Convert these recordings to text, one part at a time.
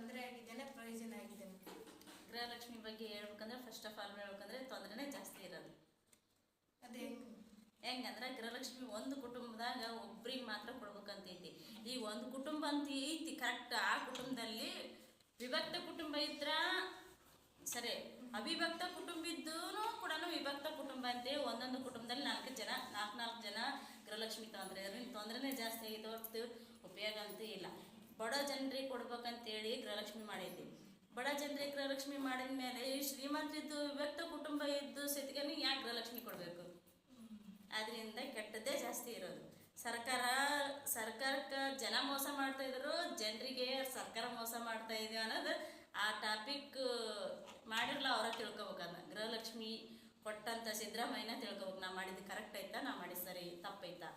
ತೊಂದರೆ ಆಗಿದ್ದೇನೆ ಪ್ರಯೋಜನ ಆಗಿದೆ? ಗೃಹಲಕ್ಷ್ಮಿ ಬಗ್ಗೆ ಹೇಳ್ಬೇಕಂದ್ರೆ ಫಸ್ಟ್ ಆಫ್ ಆಲ್ ಹೇಳ್ಬೇಕಂದ್ರೆ ತೊಂದರೆನೇ ಜಾಸ್ತಿ ಇರೋದು. ಅದೇ ಹೆಂಗಂದ್ರೆ ಗೃಹಲಕ್ಷ್ಮಿ ಒಂದು ಕುಟುಂಬದಾಗ ಒಬ್ರಿಗೆ ಮಾತ್ರ ಕೊಡ್ಬೇಕಂತೈತಿ. ಈಗ ಒಂದು ಕುಟುಂಬ ಅಂತ ಐತಿ ಕರೆಕ್ಟ್, ಆ ಕುಟುಂಬದಲ್ಲಿ ವಿಭಕ್ತ ಕುಟುಂಬ ಇದ್ರ ಸರಿ, ಅವಿಭಕ್ತ ಕುಟುಂಬ ಇದ್ದೂ ಕೂಡ ವಿಭಕ್ತ ಕುಟುಂಬ ಅಂತೇಳಿ ಒಂದೊಂದು ಕುಟುಂಬದಲ್ಲಿ ನಾಲ್ಕು ಜನ ಗೃಹಲಕ್ಷ್ಮಿ ತೊಂದರೆನೇ ಜಾಸ್ತಿ ಆಗಿದೆ ಹೊರತು ಉಪಯೋಗ ಅಂತೂ ಇಲ್ಲ. ಬಡ ಜನರಿಗೆ ಕೊಡ್ಬೇಕಂತೇಳಿ ಗೃಹಲಕ್ಷ್ಮಿ ಮಾಡೈತಿ. ಬಡ ಜನರಿಗೆ ಗೃಹಲಕ್ಷ್ಮಿ ಮಾಡಿದ ಮೇಲೆ ಶ್ರೀಮಂತರಿದ್ದು ವಿಭಕ್ತ ಕುಟುಂಬ ಇದ್ದು ಸತಿಗನು ಯಾಕೆ ಗೃಹಲಕ್ಷ್ಮಿ ಕೊಡಬೇಕು? ಅದರಿಂದ ಕೆಟ್ಟದ್ದೇ ಜಾಸ್ತಿ ಇರೋದು. ಸರ್ಕಾರಕ್ಕೆ ಜನ ಮೋಸ ಮಾಡ್ತಾ ಇದ್ರು, ಜನರಿಗೆ ಸರ್ಕಾರ ಮೋಸ ಮಾಡ್ತಾ ಇದೆ ಅನ್ನೋದು ಆ ಟಾಪಿಕ್ ಮಾಡಿರಲ್ಲ. ಅವರ ತಿಳ್ಕೊಬೇಕನ್ನ ಗೃಹಲಕ್ಷ್ಮಿ ಕೊಟ್ಟಂತ ಸಿದ್ದರಾಮಯ್ಯನ ತಿಳ್ಕೊಬೇಕು, ನಾ ಮಾಡಿದ್ದು ಕರೆಕ್ಟ್ ಐತಾ, ನಾ ಮಾಡಿದ ಸರಿ ತಪ್ಪೈತಾ.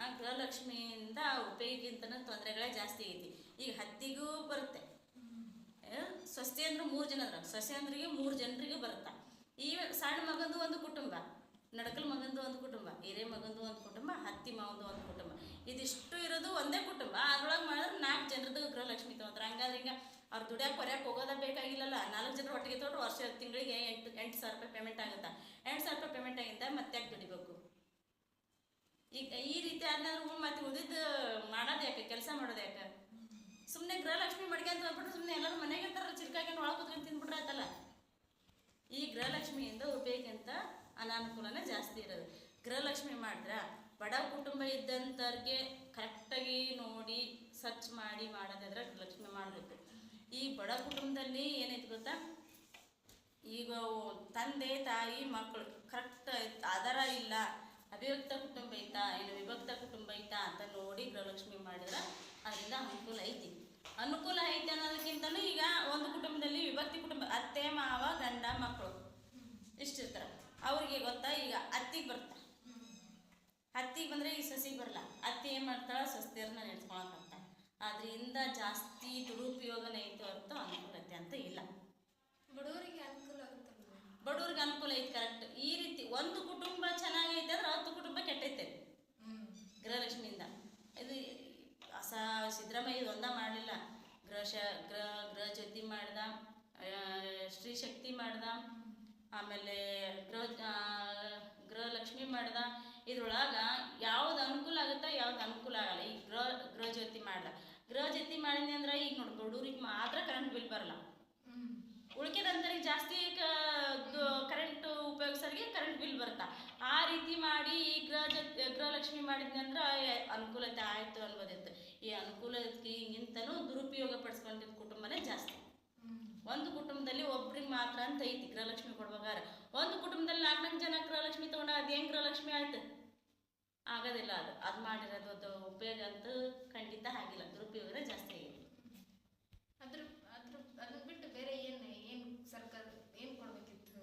ಆ ಗೃಹಲಕ್ಷ್ಮಿಯಿಂದ ಉಪಯೋಗಿಗಿಂತನೂ ತೊಂದರೆಗಳೇ ಜಾಸ್ತಿ ಐತಿ. ಈಗ ಹತ್ತಿಗೂ ಬರುತ್ತೆ, ಸೊಸೆ ಅಂದ್ರೆ 3 ಜನ ಅದ್ರ, ಸೊಸೆ ಅಂದ್ರಿಗೆ 3 ಜನರಿಗೆ ಬರುತ್ತಾ. ಈ ಸಣ್ಣ ಮಗಂದು ಒಂದು ಕುಟುಂಬ, ನಡಕಲ್ ಮಗಂದು ಒಂದು ಕುಟುಂಬ, ಹಿರೇ ಮಗಂದು ಒಂದು ಕುಟುಂಬ, ಹತ್ತಿ ಮಾವಂದು ಒಂದು ಕುಟುಂಬ, ಇದಿಷ್ಟು ಇರೋದು ಒಂದೇ ಕುಟುಂಬ. ಅದ್ರೊಳಗೆ ಮಾಡಿದ್ರೆ 4 ಜನರದ್ದು ಗೃಹಲಕ್ಷ್ಮಿ ತೊಗೊಂಡ್ರೆ. ಹಂಗಾದ್ರೆ ಹಿಂಗೆ ಅವ್ರು ದುಡಿಯಾಕೆ ಹೊರ್ಯಾಕೆ ಹೋಗೋದ ಬೇಕಾಗಿಲ್ಲಲ್ಲ. 4 ಜನರು ಒಟ್ಟಿಗೆ ತೊಗೊಂಡ್ರೆ ವರ್ಷ ತಿಂಗಳಿಗೆ 8,000 ರೂಪಾಯಿ ಪೇಮೆಂಟ್ ಆಗುತ್ತಾ. 8,000 ರೂಪಾಯಿ ಪೇಮೆಂಟ್ ಆಗಿದ್ದ ಮತ್ತೆ ಯಾಕೆ ದುಡಿಬೇಕು? ಈಗ ಈ ರೀತಿ ಆದ್ರೂ ಮತ್ತೆ ಉಳಿದು ಮಾಡೋದು ಯಾಕೆ, ಕೆಲಸ ಮಾಡೋದು ಯಾಕೆ? ಸುಮ್ಮನೆ ಗೃಹಲಕ್ಷ್ಮಿ ಮಡ್ಕೊಂತ ಹೋಗ್ಬಿಟ್ರೆ ಸುಮ್ಮನೆ ಎಲ್ಲರೂ ಮನೆಗೆ ಇರ್ತಾರಲ್ಲ, ಚಿರ್ಕಾಕೊಂಡು ಒಳಗೆ ಕೂತ್ಕೊಂಡು ತಿಂದ್ಬಿಟ್ರೆ ಆಯ್ತಲ್ಲ. ಈ ಗೃಹಲಕ್ಷ್ಮಿಯಿಂದ ಉಪಯೋಗಕ್ಕಿಂತ ಅನಾನುಕೂಲನೇ ಜಾಸ್ತಿ ಇರೋದು. ಗೃಹಲಕ್ಷ್ಮಿ ಮಾಡಿದ್ರೆ ಬಡ ಕುಟುಂಬ ಇದ್ದಂಥವ್ರಿಗೆ ಕರೆಕ್ಟಾಗಿ ನೋಡಿ ಸರ್ಚ್ ಮಾಡಿ ಮಾಡೋದಾದ್ರೆ ಗೃಹಲಕ್ಷ್ಮಿ ಮಾಡಬೇಕು. ಈ ಬಡ ಕುಟುಂಬದಲ್ಲಿ ಏನೈತೆ ಗೊತ್ತಾ, ಈಗ ತಂದೆ ತಾಯಿ ಮಕ್ಕಳು ಕರೆಕ್ಟ್ ಆಧಾರ ಇಲ್ಲ, ಅವಿಭಕ್ತ ಕುಟುಂಬ ಐತಾ ಏನು ವಿಭಕ್ತ ಕುಟುಂಬ ಐತಾ ಅಂತ ನೋಡಿ ಗೃಹಲಕ್ಷ್ಮಿ ಮಾಡಿದ್ರೆ ಅದರಿಂದ ಅನುಕೂಲ ಐತಿ. ಅನುಕೂಲ ಐತಿ ಅನ್ನೋದಕ್ಕಿಂತಲೂ ಈಗ ಒಂದು ಕುಟುಂಬದಲ್ಲಿ ವಿಭಕ್ತಿ ಕುಟುಂಬ, ಅತ್ತೆ ಮಾವ ಗಂಡ ಮಕ್ಕಳು ಇಷ್ಟಿರ್ತಾರೆ. ಅವ್ರಿಗೆ ಗೊತ್ತಾ, ಈಗ ಅತ್ತಿಗೆ ಬರ್ತಾ, ಅತ್ತಿಗೆ ಬಂದರೆ ಈ ಸೊಸೆಗೆ ಬರಲ್ಲ. ಅತ್ತಿ ಏನು ಮಾಡ್ತಾಳೆ, ಸೊಸೆಯರನ್ನ ನೆಡ್ಸ್ಕೊಳಕಂತ. ಅದರಿಂದ ಜಾಸ್ತಿ ದುರುಪಯೋಗನೇ ಐತೆ ಹೊರತು ಅನುಕೂಲತೆ ಅಂತ ಇಲ್ಲ. ಬಡವರಿಗೆ ಅನುಕೂಲ ಆಗುತ್ತಲ್ಲ, ಬಡವ್ರಿಗೆ ಅನುಕೂಲ ಐತೆ ಕರೆಕ್ಟ್. ಈ ರೀತಿ ಒಂದು ಕುಟುಂಬ ಚೆನ್ನಾಗೈತೆ ಅಂದ್ರೆ 10 ಕುಟುಂಬ ಕೆಟ್ಟೈತೆ ಗೃಹಲಕ್ಷ್ಮಿಯಿಂದ. ಇದು ಸಿದ್ದರಾಮಯ್ಯ ಒಂದ ಮಾಡಲಿಲ್ಲ, ಗೃಹ ಜ್ಯೋತಿ ಮಾಡ್ದ, ಶ್ರೀ ಶಕ್ತಿ ಮಾಡ್ದ, ಆಮೇಲೆ ಗೃಹಲಕ್ಷ್ಮಿ ಮಾಡ್ದ. ಇದ್ರೊಳಗೆ ಯಾವ್ದು ಅನುಕೂಲ ಆಗುತ್ತಾ ಯಾವ್ದು ಅನುಕೂಲ ಆಗಲ್ಲ. ಈಗ ಗೃಹ ಜ್ಯೋತಿ ಮಾಡ್ದ, ಗೃಹ ಜ್ಯೋತಿ ಮಾಡಿದ್ನಿ ಅಂದ್ರೆ ಈಗ ನೋಡಿ ಬಡವ್ರಿಗೆ ಮಾತ್ರ ಕರೆಂಟ್ ಬಿಲ್ ಬರಲ್ಲ. ಉಳ್ಕೆದಂತರಿಗೆ ಜಾಸ್ತಿ ಕರೆಂಟ್ ಉಪಯೋಗಿಸೋರಿಗೆ ಕರೆಂಟ್ ಬಿಲ್ ಬರುತ್ತಾ. ಆ ರೀತಿ ಮಾಡಿ ಈ ಗೃಹಲಕ್ಷ್ಮಿ ಮಾಡಿದ್ನಿ ಅಂದ್ರೆ ಅನುಕೂಲತೆ ಆಯಿತು ಅನ್ಬೋದಿತ್ತು. ಈ ಅನುಕೂಲಕ್ಕಿಂತನೂ ದುರುಪಯೋಗ ಪಡಿಸ್ಕೊಂಡಿದ್ದ ಕುಟುಂಬನೇ ಜಾಸ್ತಿ. ಒಂದು ಕುಟುಂಬದಲ್ಲಿ ಒಬ್ರಿಗೆ ಮಾತ್ರ ಅಂತ ಐತಿ ಗೃಹಲಕ್ಷ್ಮಿ ಕೊಡ್ಬೇಕಾದ್ರೆ. ಒಂದು ಕುಟುಂಬದಲ್ಲಿ 4 ಜನ ಗೃಹಲಕ್ಷ್ಮಿ ತಗೊಂಡ ಅದು ಹೆಂಗೆ ಗೃಹಲಕ್ಷ್ಮಿ ಆಯ್ತು? ಆಗೋದಿಲ್ಲ. ಅದು ಮಾಡಿರೋದು ಉಪಯೋಗ ಅಂತೂ ಖಂಡಿತ ಆಗಿಲ್ಲ, ದುರುಪಯೋಗನೇ ಜಾಸ್ತಿ ಆಗೈತಿ. ಅದನ್ನ ಬಿಟ್ಟು ಬೇರೆ ಏನು ಸರ್ಕಾರ ಏನು ಕೊಡ್ಬೇಕಿತ್ತು?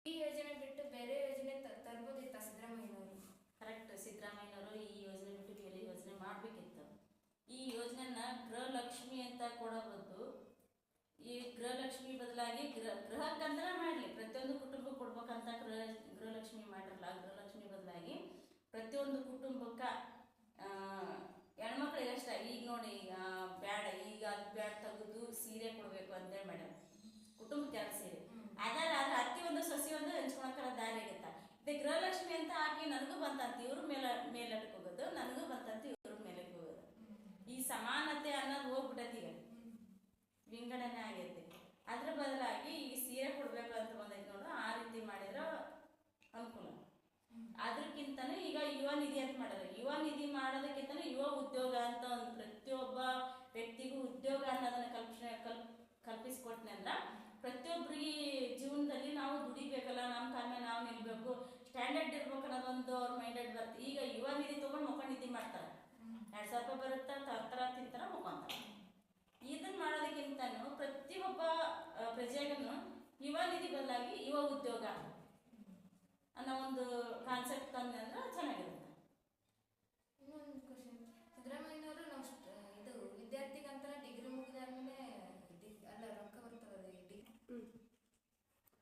ಈ ಯೋಜನೆ ಬಿಟ್ಟು ಬೇರೆ ಯೋಜನೆ ತರ್ಬೋದಿತ್ತ ಸಿದ್ದರಾಮಯ್ಯನವರು? ಕರೆಕ್ಟ್, ಸಿದ್ದರಾಮಯ್ಯನವರು ಈ ಯೋಜನೆ ಬಿಟ್ಟು ಬೇರೆ ಯೋಜನೆ ಮಾಡಬೇಕಿತ್ತು. ಈ ಯೋಜನೆನ ಗೃಹಲಕ್ಷ್ಮಿ ಅಂತ ಕೊಡೋ ಬದಲು ಈ ಗೃಹಲಕ್ಷ್ಮಿ ಬದಲಾಗಿ ಗೃಹಕ್ಕಂದ್ರೆ ಮಾಡಲಿ, ಪ್ರತಿಯೊಂದು ಕುಟುಂಬಕ್ಕೆ ಕೊಡ್ಬೇಕಂತ ಗೃಹಲಕ್ಷ್ಮಿ ಮಾಡಿರಲ್ಲ. ಗೃಹಲಕ್ಷ್ಮಿ ಬದಲಾಗಿ ಪ್ರತಿಯೊಂದು ಕುಟುಂಬಕ್ಕೆ ಹೆಣ್ಮಕ್ಳಿಗೆ ಅಷ್ಟ. ಈಗ ನೋಡಿ ಬ್ಯಾಡ, ಈಗ ಅದು ಬ್ಯಾಡ ತೆಗೆದು ಸೀರೆ ಕೊಡಬೇಕು ಅಂತೇಳಿ ಮಾಡ್ಯಾರ. ಕುಟುಂಬಕ್ಕೆ 2 ಸೀರೆ ಆದ್ರೆ ಅತ್ತಿ ಒಂದು ಸೊಸೆ ಒಂದು ಹಂಚ್ಕೊಳಕರ ದಾರಿ ಆಗುತ್ತ. ಇದು ಗೃಹಲಕ್ಷ್ಮಿ ಅಂತ ಹಾಕಿ ನನಗೂ ಬಂತಂತ ಇವ್ರ ಮೇಲಕ್ಕೆ ಹೋಗೋದು, ನನಗೂ ಬಂತಂತ ಇವ್ರ ಮೇಲೆ ಹೋಗೋದು. ಈ ಸಮಾನತೆ ಅನ್ನೋದು ಹೋಗ್ಬಿಟ್ಟೈತಿ, ಈಗ ವಿಂಗಡಣೆ ಆಗೈತಿ. ಅದ್ರ ಬದಲಾಗಿ ಈ ಸೀರೆ ಕೊಡ್ಬೇಕು ಅಂತ ಬಂದೈತಿ ನೋಡು, ಆ ರೀತಿ ಮಾಡಿದ್ರೆ ಅನುಕೂಲ. ಅದಕ್ಕಿಂತನೂ ಈಗ ಯುವ ನಿಧಿ ಅಂತ ಮಾಡ್ಯಾರ. ಯುವ ನಿಧಿ ಮಾಡೋದಕ್ಕಿಂತನೂ ಯುವ ಉದ್ಯೋಗ ಅಂತ ಒಂದು ಪ್ರತಿಯೊಬ್ಬ ವ್ಯಕ್ತಿಗೂ ಉದ್ಯೋಗ ಅನ್ನೋದನ್ನ ಕಲ್ಪಿಸ್ಕೊಟ್ನೆ ಅಂದ್ರೆ ಪ್ರತಿಯೊಬ್ಬರಿಗೆ ಜೀವನದಲ್ಲಿ ನಾವು ದುಡಿಬೇಕಲ್ಲ, ನಮ್ಮ ಕಾಲ ಮೇಲೆ ನಾವು ನಿಲ್ಬೇಕು, ಸ್ಟ್ಯಾಂಡರ್ಡ್ ಇರ್ಬೇಕು ಅನ್ನೋದೊಂದು ಅವ್ರ ಮೈಂಡೆಡ್ ಬರುತ್ತೆ. ಈಗ ಯುವ ನಿಧಿ ತೊಗೊಂಡು ಮಕ್ಕಳು ನಿಧಿ ಮಾಡ್ತಾರೆ, 2,000 ರೂಪಾಯಿ ಬರುತ್ತೆ, ತರ್ತಾರ ತಿಂತಾರ ಮುಖಂತಾರ. ಇದನ್ನ ಮಾಡೋದಕ್ಕಿಂತನೂ ಪ್ರತಿಯೊಬ್ಬ ಪ್ರಜೆಗೂ ಯುವ ನಿಧಿ ಬದಲಾಗಿ ಯುವ ಉದ್ಯೋಗ ಅನ್ನೋ ಒಂದು ಕಾನ್ಸೆಪ್ಟ್ ತಂದೆ ಅಂದ್ರೆ ಚೆನ್ನಾಗಿರುತ್ತೆ. ಇನ್ನೊಂದು ಕ್ವಶನ್, ಸಿದ್ದರಾಮಯ್ಯನವರು ನಾವು ಇದು ವಿದ್ಯಾರ್ಥಿಗಂತ ಡಿಗ್ರಿ ಮುಗಿದಾದ್ಮೇಲೆ ಅಲ್ಲ ರೊಕ್ಕ ಬರ್ತದೆ.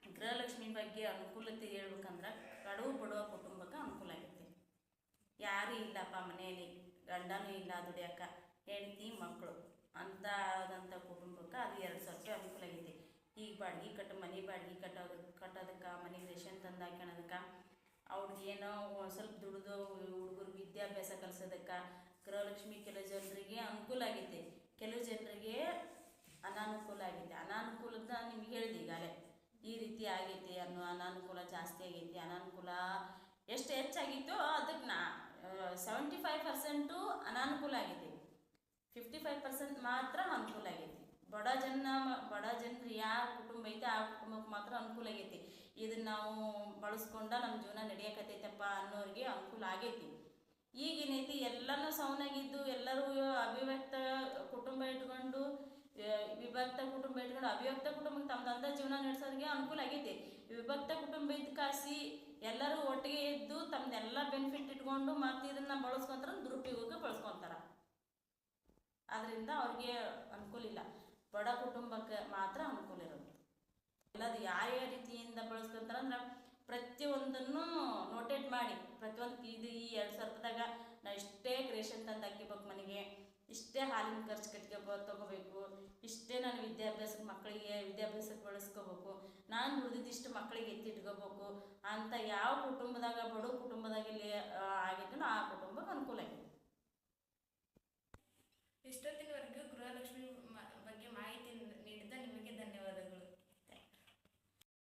ಗೃಹಲಕ್ಷ್ಮಿ ಬಗ್ಗೆ ಅನುಕೂಲತೆ ಹೇಳ್ಬೇಕಂದ್ರೆ ಕಡುವು ಬಡುವ ಕುಟುಂಬಕ್ಕೆ ಅನುಕೂಲ ಆಗೈತಿ. ಯಾರೂ ಇಲ್ಲಪ್ಪ ಮನೆಯಲ್ಲಿ, ಗಂಡನೂ ಇಲ್ಲ ದುಡಿಯಕ್ಕ, ಹೆಂಡತಿ ಮಕ್ಕಳು ಅಂತ ಆದಂಥ ಕುಟುಂಬಕ್ಕೆ ಅದು 2,000 ರೂಪಾಯಿ ಅನುಕೂಲ ಆಗೈತಿ. ಈಗ ಬಾಡ್ಗೆ ಮನೆ ಬಾಡ್ಗೆ ಕಟ್ಟೋದಕ್ಕೆ ಮನೆಗೆ ರೇಷನ್ ತಂದು ಹಾಕ್ಯಣದಕ್ಕೆ ಅವ್ರಿಗೆ ಏನೋ ಒಂದು ಸ್ವಲ್ಪ ದುಡ್ದು ಹುಡುಗರು ವಿದ್ಯಾಭ್ಯಾಸ ಕಲಿಸೋದಕ್ಕೆ ಗೃಹಲಕ್ಷ್ಮಿ ಕೆಲವು ಜನರಿಗೆ ಅನುಕೂಲ ಆಗೈತೆ, ಕೆಲವು ಜನರಿಗೆ ಅನಾನುಕೂಲ ಆಗೈತೆ. ಅನಾನುಕೂಲದ ನಿಮ್ಗೆ ಹೇಳಿದೆ ಈಗಾಗಲೇ ಈ ರೀತಿ ಆಗೈತಿ ಅನ್ನೋ ಅನಾನುಕೂಲ ಜಾಸ್ತಿ ಆಗೈತಿ. ಅನಾನುಕೂಲ ಎಷ್ಟು ಹೆಚ್ಚಾಗಿತ್ತೋ ಅದಕ್ಕೆ 75% ಅನಾನುಕೂಲ ಆಗೈತಿ, 55% ಮಾತ್ರ ಅನುಕೂಲ ಆಗೈತಿ. ಬಡ ಜನರು ಯಾರ ಕುಟುಂಬ ಐತೆ ಆ ಕುಟುಂಬಕ್ಕೆ ಮಾತ್ರ ಅನುಕೂಲ ಆಗೈತಿ. ಇದನ್ನು ನಾವು ಬಳಸ್ಕೊಂಡ ನಮ್ಮ ಜೀವನ ನಡೆಯಕತ್ತೈತಪ್ಪ ಅನ್ನೋರಿಗೆ ಅನುಕೂಲ ಆಗೈತಿ. ಈಗೇನೈತಿ ಎಲ್ಲನೂ ಸೌನಾಗಿದ್ದು ಎಲ್ಲರೂ ಅವಿಭಕ್ತ ಕುಟುಂಬ ಇಟ್ಕೊಂಡು ವಿಭಕ್ತ ಕುಟುಂಬ ಇಟ್ಕೊಂಡು ಅವಿಭಕ್ತ ಕುಟುಂಬಕ್ಕೆ ತಮ್ಮದಂದ ಜೀವನ ನಡೆಸೋರಿಗೆ ಅನುಕೂಲ ಆಗೈತಿ. ವಿಭಕ್ತ ಕುಟುಂಬ ಇದ್ದ ಕಾಸಿ ಎಲ್ಲರೂ ಒಟ್ಟಿಗೆ ಇದ್ದು ತಮ್ಮದೆಲ್ಲ ಬೆನಿಫಿಟ್ ಇಟ್ಕೊಂಡು ಮತ್ತು ಇದನ್ನು ಬಳಸ್ಕೊಂತಾರ ದುರುಪಯೋಗಕ್ಕೆ ಬಳಸ್ಕೊತಾರ. ಅದರಿಂದ ಅವ್ರಿಗೆ ಅನುಕೂಲ ಇಲ್ಲ. ಬಡ ಕುಟುಂಬಕ್ಕೆ ಮಾತ್ರ ಅನುಕೂಲ ಇರೋದು. ಎಲ್ಲದು ಯಾವ ರೀತಿಯಿಂದ ಬಳಸ್ಕೊಂತಾರ ಅಂದ್ರೆ ಪ್ರತಿಯೊಂದನ್ನು ನೋಟೇಟ್ ಮಾಡಿ ಪ್ರತಿಯೊಂದು ಇದು ಈ 2,000 ರೂಪಾಯಿದಾಗ ನಾ ಇಷ್ಟೇ ರೇಷನ್ ತಂದು ಹಾಕಿಬೇಕು, ಮನೆಗೆ ಇಷ್ಟೇ ಹಾಲಿನ ಖರ್ಚು ತೊಗೋಬೇಕು, ಇಷ್ಟೇ ನಾನು ಮಕ್ಕಳಿಗೆ ವಿದ್ಯಾಭ್ಯಾಸಕ್ಕೆ ಬಳಸ್ಕೋಬೇಕು, ನಾನು ದುಡ್ದಿದ್ದು ಮಕ್ಕಳಿಗೆ ಎತ್ತಿಟ್ಕೋಬೇಕು ಅಂತ ಯಾವ ಕುಟುಂಬದಾಗ ಬಡ ಕುಟುಂಬದಾಗ ಇಲ್ಲಿ ಆಗಿದ್ದು ಆ ಕುಟುಂಬಕ್ಕೆ ಅನುಕೂಲ ಆಗಿದೆ. ಇಷ್ಟೊತ್ತಿನ